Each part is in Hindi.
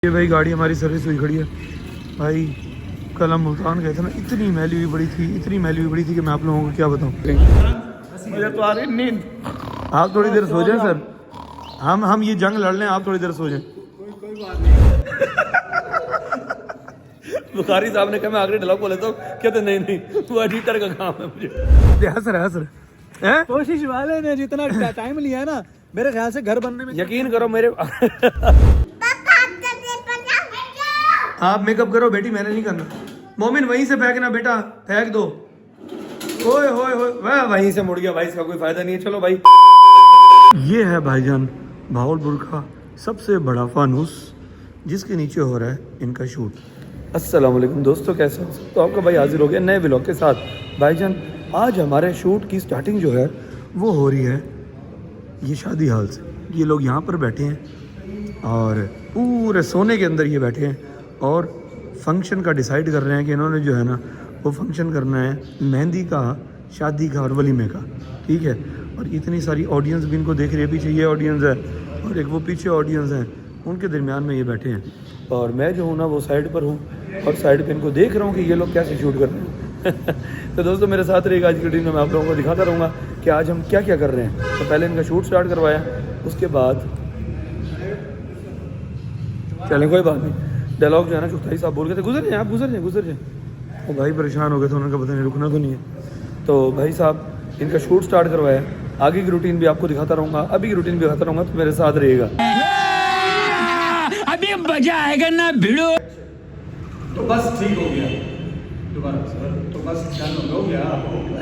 ये भाई गाड़ी हमारी सर्विस हुई खड़ी है भाई। कल हम मुल्तान गए थे ना, इतनी मैली हुई बड़ी थी, इतनी मैली हुई बड़ी थी कि मैं आप लोगों को क्या बताऊं। मुझे तो आ रही नींद। आप थोड़ी देर सो जाएं सर, हम ये जंग लड़ लें, आप थोड़ी देर सो जाएं। कोई बात नहीं। बुखारी साहब ने कहा मैं आखिरी डायलॉग बोले तो कहते नहीं नहीं वो एडिटर का काम है मुझे। हंस हैं? कोशिश वाले ने जितना टाइम लिया है ना, मेरे ख्याल से घर बनने में यकीन करो मेरे आप मेकअप करो बेटी, मैंने नहीं करना। मोमिन वहीं से फेंकना बेटा, फेंक दो। ओए होए होए, वह वहीं से मुड़ गया भाई, इसका कोई फायदा नहीं है। चलो भाई, ये है भाईजान भावलपुर का सबसे बड़ा फानूस, जिसके नीचे हो रहा है इनका शूट। अस्सलाम वालेकुम दोस्तों, कैसे हो? तो आपका भाई हाजिर हो गया नए व्लॉग के साथ। भाईजान आज हमारे शूट की स्टार्टिंग जो है वो हो रही है ये शादी हाल से। ये लोग यहाँ पर बैठे हैं और पूरे सोने के अंदर ये बैठे हैं और फंक्शन का डिसाइड कर रहे हैं कि इन्होंने जो है ना वो फंक्शन करना है मेहंदी का, शादी का और वलीमे का, ठीक है। और इतनी सारी ऑडियंस भी इनको देख रही है, पीछे ये ऑडियंस है और एक वो पीछे ऑडियंस है, उनके दरमियान में ये बैठे हैं और मैं जो हूँ ना वो साइड पर हूँ और साइड पे इनको देख रहा हूँ कि ये लोग कैसे शूट कर रहे हैं। तो दोस्तों मेरे साथ रहेगा आज की वीडियो में, मैं आप लोगों को दिखाता रहूँगा कि आज हम क्या क्या कर रहे हैं। तो पहले इनका शूट स्टार्ट करवाया, उसके बाद चलें कोई बात नहीं, डायलॉग जो है ना चौथाई साहब बोल गए थे गुजर जाए आप, गुजर जाए। और भाई परेशान हो गए थे, उन्होंने कहा पता नहीं रुकना तो नहीं है। तो भाई साहब इनका शूट स्टार्ट करवाया, आगे की रूटीन भी आपको दिखाता रहूँगा, अभी की रूटीन भी दिखाता रहूँगा, तो मेरे साथ रहेगा। अभी मजा आएगा ना भिड़ो। तो बस ठीक हो गया दोबारा सर, तो बस डन हो गया,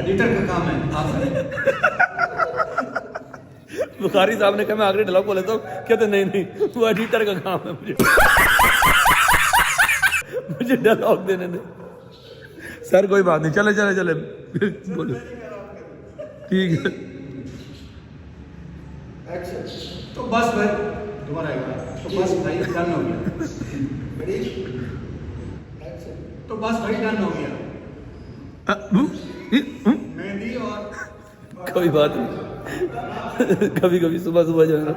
एडिटर का काम है आप। बुखारी साहब ने कहा मैं आखिरी डायलॉग बोले तो कहते नहीं नहीं वो एडिटर का काम है, मुझे डायलॉग देने दे सर। कोई बात नहीं, चले बोलो, ठीक है। तो बस भाई दोबारा आएगा, तो बस भाई डन हो गया। तो बस भाई डन हो गया, मेहंदी और कोई बात नहीं। कभी कभी सुबह जो है ना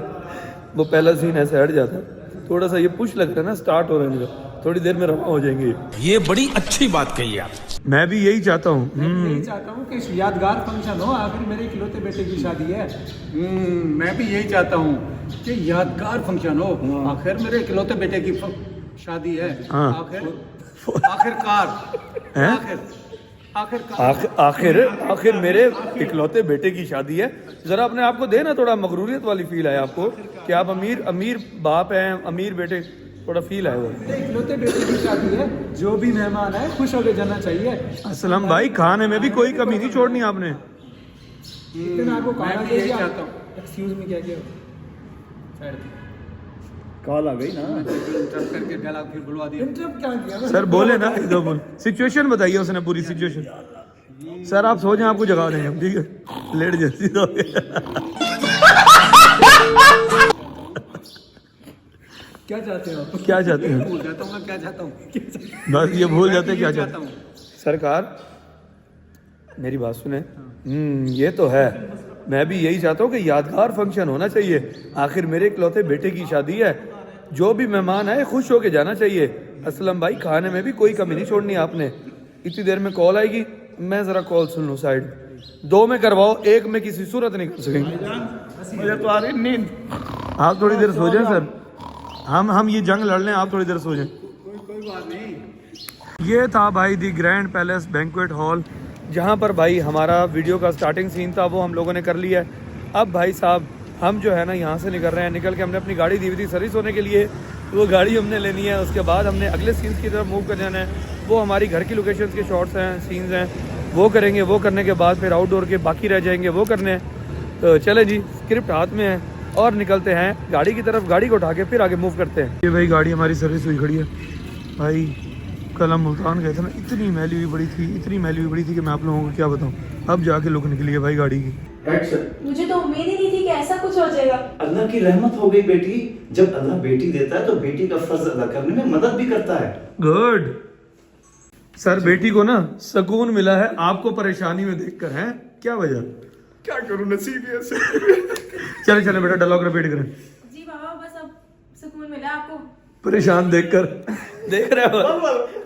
वो पहला सीन ऐसे हट जाता है, थोड़ा सा ये पुश लगता है ना स्टार्ट हो रहे हैं, थोड़ी देर में रवा हो जाएंगे। ये बड़ी अच्छी बात कही आप। मैं भी यही चाहता हूँ। यही चाहता हूँ कि यादगार फंक्शन हो, आखिर मेरे इकलौते बेटे की शादी है। मैं भी यही चाहता हूँ कि यादगार फंक्शन हो, आखिर मेरे इकलौते बेटे की शादी है। आखिर मेरे इकलौते बेटे की शादी है। जरा अपने आप को दे ना, थोड़ा मगरूरियत वाली फील है आपको कि आप अमीर बाप हैं, अमीर बेटे, थोड़ा फील है वो। इकलौते बेटे की शादी है, जो भी मेहमान है खुश होकर जाना चाहिए। असलम भाई खाने में भी कोई कमी नहीं छोड़नी आपने। आपको खाना चाहिए, एक्सक्यूज मी क्या किया, कॉल आ गई ना, इंटरप्ट करके गला फिर बुलवा दिया। इंटरप्ट क्या किया सर? बोले ना एक दो बोल, सिचुएशन बताइए उसने, पूरी सिचुएशन। सर आप सो जाएं, आपको जगा देंगे हम, ठीक है? लेट जैसी तो क्या चाहते हो? क्या चाहते हैं? भूल जाता हूँ मैं क्या चाहता हूँ, बस ये भूल जाते हैं क्या चाहते हूँ। हैं। सरकार मेरी बात सुने, ये तो है, मैं भी यही चाहता हूँ कि यादगार फंक्शन होना चाहिए। आखिर मेरे इकलौते बेटे की शादी है, जो भी मेहमान आए खुश होके जाना चाहिए। असलम भाई खाने में भी कोई कमी नहीं छोड़नी आपने। इतनी देर में कॉल आएगी, मैं जरा कॉल सुन लूँ साइड। 2 में करवाओ, 1 में किसी सूरत नहीं कर सकेंगे। मुझे तो आ रही नींद। आप थोड़ी देर सो जाएं सर, हम ये जंग लड़ लें, आप थोड़ी देर सो जाएं। कोई बात नहीं। ये था भाई दी ग्रैंड पैलेस बैंक्वेट हॉल, जहाँ पर भाई हमारा वीडियो का स्टार्टिंग सीन था वो हम लोगों ने कर लिया है। अब भाई साहब हम जो है ना यहाँ से निकल रहे हैं, निकल के हमने अपनी गाड़ी दी हुई थी सर्विस होने के लिए, वो गाड़ी हमने लेनी है। उसके बाद हमने अगले सीन्स की तरफ मूव कर जाना है, वो हमारी घर की लोकेशंस के शॉट्स हैं, सीन्स हैं, वो करेंगे। वो करने के बाद फिर आउटडोर के बाकी रह जाएंगे, वो करने हैं। तो चले जी, स्क्रिप्ट हाथ में है और निकलते हैं गाड़ी की तरफ। गाड़ी को उठा के फिर आगे मूव करते हैं। ये भाई गाड़ी हमारी सर्विस हुई खड़ी है भाई। कल हम मुल्तान गए थे ना, इतनी मैली हुई बड़ी थी, इतनी मैली हुई बड़ी थी कि मैं आप लोगों को क्या बताऊं। अब जाके लुक निकली है भाई गाड़ी की। मुझे तो उम्मीद ही नहीं थी कि ऐसा कुछ हो जाएगा। अल्लाह की रहमत हो गई बेटी। जब अल्लाह बेटी देता है तो बेटी का फर्ज अदा करने में मदद भी करता है। गुड सर, बेटी को ना सुकून मिला है, आपको परेशानी में देखकर। हैं क्या वजह? क्या करूँ, नसीब है ऐसे। चले बेटा डायलॉग रिपीट करें। जी बाबा, बस अब सुकून मिला आपको। परेशान देखकर देख रहे हो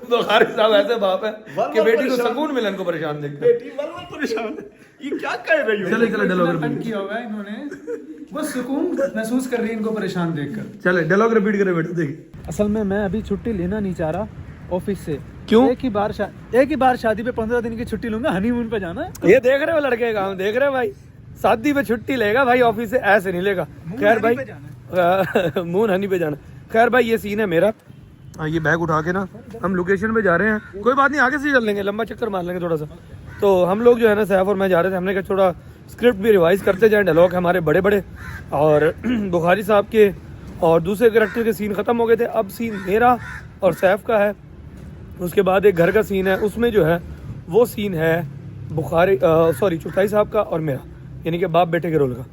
बुखारी साहब ऐसे बाप है कि बेटी को सुकून मिले इनको परेशान देखकर। बेटी बल परेशान है, ये क्या कह रही हो? चले चले डायलॉग इतना तंग रिपीट किया हुआ है इन्होंने, बस सुकून महसूस कर रही है इनको परेशान देखकर। चले डायलॉग रिपीट करे बेटा देखिए। असल में मैं अभी छुट्टी लेना नहीं चाह रहा ऑफिस से। क्यों? एक ही बार शादी पे 15 दिन की छुट्टी लूंगा, हनीमून पे जाना है। ये देख रहे हो लड़के का काम देख रहे हो भाई, शादी पे छुट्टी लेगा भाई ऑफिस से, ऐसे नहीं लेगा। खैर भाई मून हनी पे जाना। खैर भाई ये सीन है मेरा। ये बैग उठा के ना हम लोकेशन पे जा रहे हैं, कोई बात नहीं आगे से चल लेंगे, लंबा चक्कर मार लेंगे थोड़ा सा। तो हम लोग जो है ना सैफ और मैं जा रहे थे, हमने कहा थोड़ा स्क्रिप्ट भी रिवाइज करते जाएं, डायलॉग हमारे बड़े बड़े और बुखारी साहब के और दूसरे कैरेक्टर के सीन ख़त्म हो गए थे, अब सीन मेरा और सैफ का है। उसके बाद एक घर का सीन है, उसमें जो है वो सीन है बुखारी चुगताई साहब का और मेरा, यानी कि बाप बेटे के रोल का।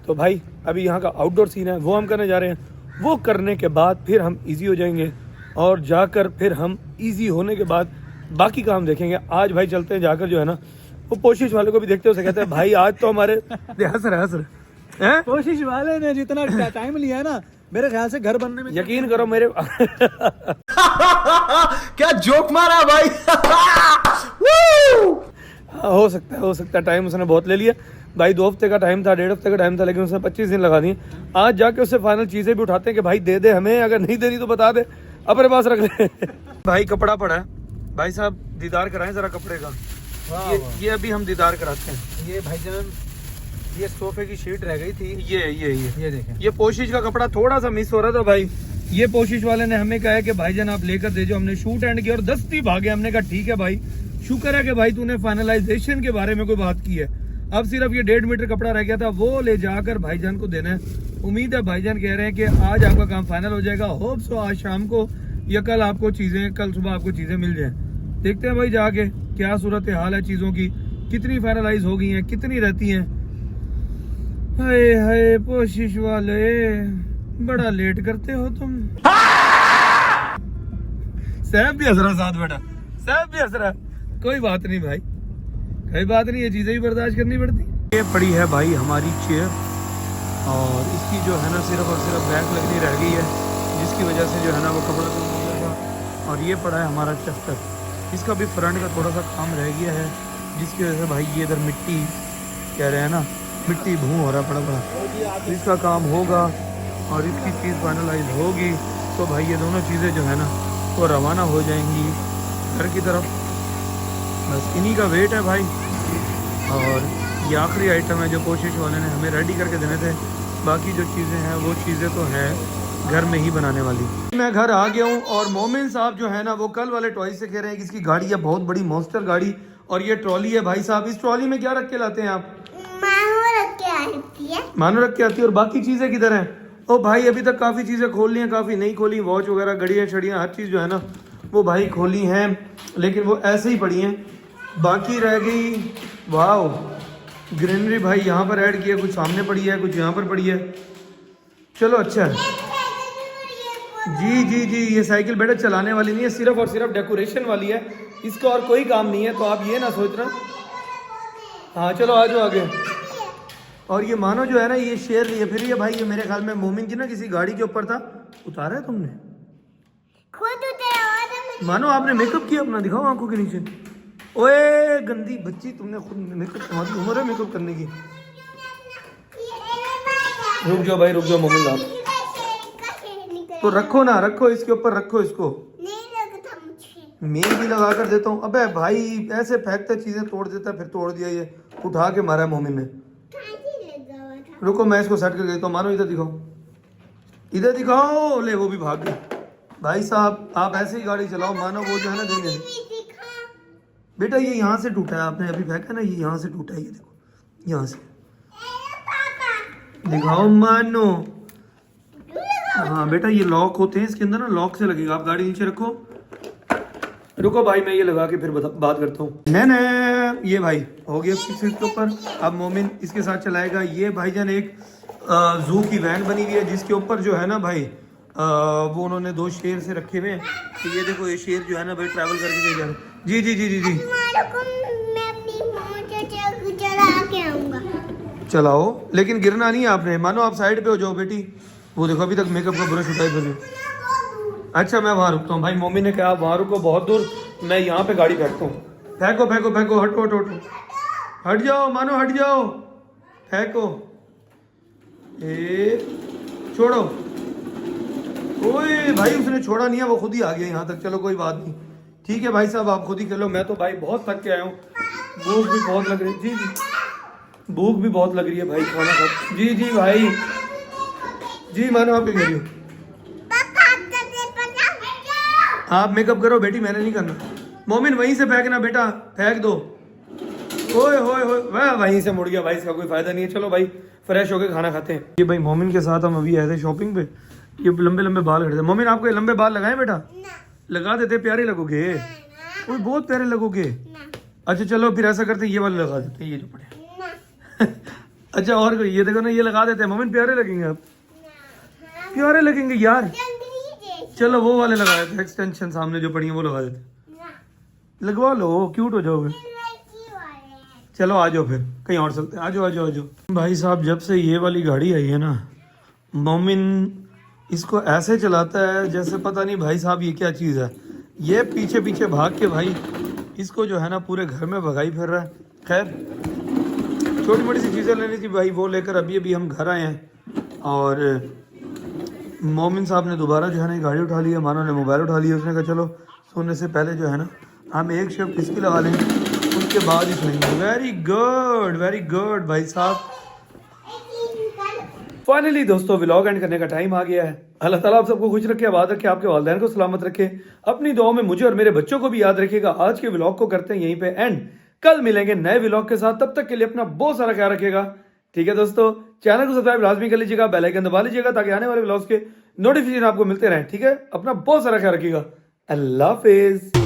तो भाई अभी यहाँ का आउटडोर सीन है वो हम करने जा रहे हैं, वो करने के बाद फिर हम इजी हो जाएंगे और जाकर फिर हम इजी होने के बाद बाकी काम देखेंगे। आज भाई चलते हैं जाकर जो है ना वो कोशिश वाले को भी देखते हो, कहते हैं भाई आज तो हमारे हंस रहे हैं। कोशिश वाले ने जितना टाइम लिया है ना, मेरे ख्याल से घर बनने में यकीन करो मेरे क्या जोक मारा भाई। हो सकता है टाइम उसने बहुत ले लिया भाई। 2 हफ्ते का टाइम था, 1.5 हफ्ते का टाइम था, लेकिन उसने 25 दिन लगा दिए। आज जाके उससे फाइनल चीजें भी उठाते हैं कि भाई दे दे हमें, अगर नहीं देनी तो बता दे, अपने पास रख ले। भाई कपड़ा पड़ा है, भाई साहब दीदार कराएं जरा कपड़े का। ये अभी हम दीदार कराते हैं। ये भाईजान ये सोफे की शीट रह गई थी, ये देखें। ये पोशिश का कपड़ा थोड़ा सा मिस हो रहा था भाई। ये पोशिश वाले ने हमें कहा है कि भाईजान आप लेकर दे जो। हमने शूट एंड किया और दस्ती भागे। हमने कहा ठीक है भाई, शुक्र है कि भाई तूने फाइनलाइजेशन के बारे में कोई बात की है। अब सिर्फ ये 1.5 मीटर कपड़ा रह गया था, वो ले जाकर भाईजान को देना है। उम्मीद है भाईजान कह रहे हैं कि आज आपका काम फाइनल हो जाएगा। होप सो आज शाम को या कल आपको कल सुबह आपको चीजें मिल जाए। देखते हैं भाई जाके क्या सूरत हाल है चीजों की, कितनी फाइनलाइज हो गई हैं, कितनी रहती हैं। हाय हाय पोशिश वाले बड़ा लेट करते हो तुम। सैफ भी हंस रहा साथ बेटा, सैफ भी हंस रहा। कोई बात नहीं भाई, कोई बात नहीं, ये चीजें भी बर्दाश्त करनी पड़ती। ये पड़ी है भाई हमारी चेयर और इसकी जो है ना सिर्फ और सिर्फ बैक लगनी रह गई है, जिसकी वजह से जो है ना वो कपड़ा तो हो जाएगा। और ये पड़ा है हमारा चस्टर, इसका भी फ्रंट का थोड़ा सा काम रह गया है, जिसकी वजह से भाई ये इधर मिट्टी कह रहे हैं ना, मिट्टी भूं हो रहा पड़ा। इसका काम होगा और इसकी चीज़ फाइनलाइज होगी तो भाई ये दोनों चीज़ें जो है ना वो रवाना हो जाएंगी घर की तरफ। बस इन्हीं का वेट है भाई। और ये आखिरी आइटम है जो कोशिश वाले ने हमें रेडी करके देने थे। बाकी जो चीज़ें हैं वो चीज़ें तो हैं घर में ही बनाने वाली। मैं घर आ गया हूँ और मोमिन साहब जो है ना वो कल वाले टॉय से कह रहे हैं कि इसकी गाड़ी है बहुत बड़ी मॉन्स्टर गाड़ी और ये ट्रॉली है। भाई साहब इस ट्रॉली में क्या रख के लाते हैं आप? मानो रख के आती है। और बाकी चीज़ें किधर हैं? ओ भाई अभी तक काफ़ी चीज़ें खोल ली हैं, काफ़ी नहीं खोली। वॉच वगैरह, घड़ियाँ छड़ियाँ, हर चीज़ जो है ना वो भाई खोली हैं, लेकिन वो ऐसे ही पड़ी हैं। बाकी रह गई वाओ ग्रीनरी भाई यहाँ पर ऐड किया, कुछ सामने पड़ी है, कुछ यहाँ पर पड़ी है। चलो अच्छा है। जी ये साइकिल बेटा चलाने वाली नहीं है, सिर्फ और सिर्फ डेकोरेशन वाली है, इसका और कोई काम नहीं है। तो आप ये ना सोचना। हाँ चलो आ जाओ आगे। और ये मानो जो है ना ये शेर लिए फिर ये भाई, ये मेरे ख्याल में मोमिन की ना किसी गाड़ी के ऊपर था, उतारा है तुमने खुद उतारा। मानो आपने मेकअप किया अपना, दिखाओ आंखों के नीचे। ओए गंदी बच्ची, तुमने खुद मेकअप, तुम्हारी उम्र है मेकअप करने की। रुक जाओ भाई रुक जाओ मोमिन साहब, तो रखो ना, रखो इसके ऊपर, रखो इसको। नहीं लगता मुझे। मेल भी लगा कर देता हूँ। अबे भाई ऐसे फेंकता चीजें तोड़ देता, फिर तोड़ दिया ये, उठा के मारा मोमिन ने। रुको मैं इसको सेट कर देता हूँ। मानो इधर दिखाओ, इधर दिखाओ। ले वो भी भाग गई। भाई साहब आप ऐसे ही गाड़ी चलाओ। मानो वो जो है ना देंगे बेटा, ये यहाँ से टूटा है, आपने अभी फेंका ना, ये यहाँ से टूटा है, ये देखो यहाँ से दिखाओ। मानो हाँ बेटा ये लॉक होते हैं इसके अंदर ना, लॉक से लगेगा। आप गाड़ी नीचे रखो। रुको भाई मैं ये लगा के फिर बात करता हूँ। नहीं ये भाई हो गया फिक्स इसके ऊपर। अब मोमिन इसके साथ चलाएगा। ये भाईजान एक जू की वैन बनी हुई है, जिसके ऊपर जो है ना भाई वो उन्होंने 2 शेर से रखे हुए हैं। तो ये देखो ये शेर जो है ना भाई ट्रैवल करके ले जा रहे हैं। जी मैं अपनी मोटर चला के आऊंगा। चलाओ, लेकिन गिरना नहीं है आपने। मानो आप साइड पे हो जाओ बेटी। वो देखो अभी तक मेकअप का ब्रश उठाए फिर अच्छा मैं वहाँ रुकता हूँ भाई, मम्मी ने कहा वहाँ रुको बहुत दूर, मैं यहाँ पे गाड़ी फेंकता हूँ। फेंको फेंको फेंको, हटो हटो हटो, हट जाओ मानो, हट जाओ, फेंको, छोड़ो। ओए भाई उसने छोड़ा नहीं है, वो खुद ही आ गया यहाँ तक। चलो कोई बात नहीं, ठीक है भाई साहब आप खुद ही खेलो, मैं तो भाई बहुत थक के आया हूँ, भूख भी बहुत लग रही है। जी जी भूख भी बहुत लग रही है भाई, खाना खा। जी जी भाई, जी मानो आप क्या कह रही हो? आप मेकअप करो बेटी, मैंने नहीं करना। मोमिन वहीं से फेंकना बेटा, फेंक दो। ओए होए होए, वह वहीं से मुड़ गया भाई, इसका कोई फायदा नहीं है। चलो भाई फ्रेश होके खाना खाते हैं। ये भाई मोमिन के साथ हम अभी आए थे शॉपिंग पे, ये लंबे लंबे बाल खड़े थे। मोमिन आपको ये लंबे बाल लगाए बेटा? लगा देते, प्यारे लगोगे, ओए बहुत प्यारे लगोगे। अच्छा चलो फिर ऐसा करते, ये वाले लगा देते, ये जो पड़े। अच्छा और कोई, ये देखो ना, ये लगा देते हैं मोमिन, प्यारे लगेंगे आप, प्यारे लगेंगे यार। चलो वो वाले लगा देते, एक्सटेंशन सामने जो पड़ी है वो लगा देते, लगवा लो, क्यूट हो जाओगे। चलो आ जाओ फिर कहीं और चलते, आ जाओ आ जाओ आ जाओ। भाई साहब जब से ये वाली गाड़ी आई है ना, मोमिन इसको ऐसे चलाता है जैसे पता नहीं भाई साहब ये क्या चीज़ है। ये पीछे पीछे भाग के भाई इसको जो है ना पूरे घर में भगाई फिर रहा है। खैर छोटी मोटी सी चीज़ें लेनी थी भाई, वो लेकर अभी अभी हम घर आए हैं। और मोमिन साहब ने दोबारा जो है ना गाड़ी उठा ली है, मानो ने मोबाइल उठा लिया। उसने कहा चलो सोने से पहले जो है ना हम एक शिफ्ट इसकी लगा लेंगे, उसके बाद ही सोएंगे। वेरी गुड भाई साहब। फाइनली दोस्तों व्लॉग एंड करने का टाइम आ गया है। अल्लाह ताला आप सबको खुश रखे, आबाद रखे, आपके वालिदैन को सलामत रखे, अपनी दुआओं में मुझे और मेरे बच्चों को भी याद रखिएगा। आज के व्लॉग को करते हैं यहीं पे एंड, कल मिलेंगे नए व्लॉग के साथ। तब तक के लिए अपना बहुत सारा ख्याल रखिएगा, ठीक है दोस्तों। चैनल को सब्सक्राइब लाजमी कर लीजिएगा, बेल आइकन दबा लीजिएगा ताकि आने वाले व्लॉग्स के नोटिफिकेशन आपको मिलते रहें, ठीक है। अपना बहुत सारा ख्याल रखिएगा, अल्लाह हाफिज।